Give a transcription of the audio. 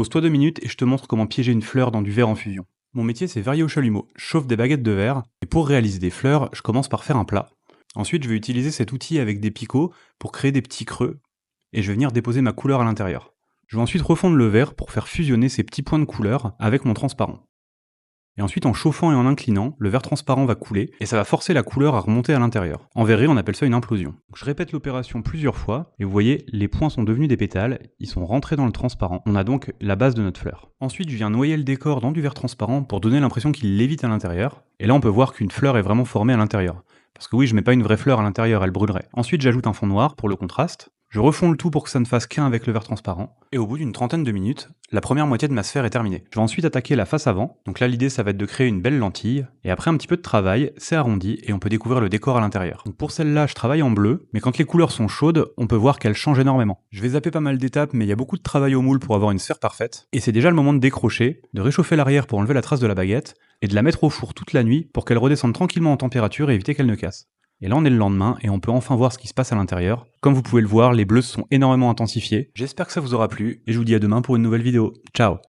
Pose-toi 2 minutes et je te montre comment piéger une fleur dans du verre en fusion. Mon métier c'est verrier au chalumeau, je chauffe des baguettes de verre, et pour réaliser des fleurs, je commence par faire un plat. Ensuite je vais utiliser cet outil avec des picots pour créer des petits creux, et je vais venir déposer ma couleur à l'intérieur. Je vais ensuite refondre le verre pour faire fusionner ces petits points de couleur avec mon transparent. Et ensuite en chauffant et en inclinant, le verre transparent va couler et ça va forcer la couleur à remonter à l'intérieur. En verrerie on appelle ça une implosion. Donc je répète l'opération plusieurs fois et vous voyez les points sont devenus des pétales, ils sont rentrés dans le transparent. On a donc la base de notre fleur. Ensuite je viens noyer le décor dans du verre transparent pour donner l'impression qu'il lévite à l'intérieur. Et là on peut voir qu'une fleur est vraiment formée à l'intérieur. Parce que oui, je mets pas une vraie fleur à l'intérieur, elle brûlerait. Ensuite j'ajoute un fond noir pour le contraste. Je refonds le tout pour que ça ne fasse qu'un avec le verre transparent, et au bout d'une trentaine de minutes, la première moitié de ma sphère est terminée. Je vais ensuite attaquer la face avant, donc là l'idée ça va être de créer une belle lentille, et après un petit peu de travail, c'est arrondi et on peut découvrir le décor à l'intérieur. Donc pour celle-là je travaille en bleu, mais quand les couleurs sont chaudes, on peut voir qu'elles changent énormément. Je vais zapper pas mal d'étapes, mais il y a beaucoup de travail au moule pour avoir une sphère parfaite, et c'est déjà le moment de décrocher, de réchauffer l'arrière pour enlever la trace de la baguette, et de la mettre au four toute la nuit pour qu'elle redescende tranquillement en température et éviter qu'elle ne casse. Et là on est le lendemain et on peut enfin voir ce qui se passe à l'intérieur. Comme vous pouvez le voir, les bleus se sont énormément intensifiés. J'espère que ça vous aura plu et je vous dis à demain pour une nouvelle vidéo. Ciao!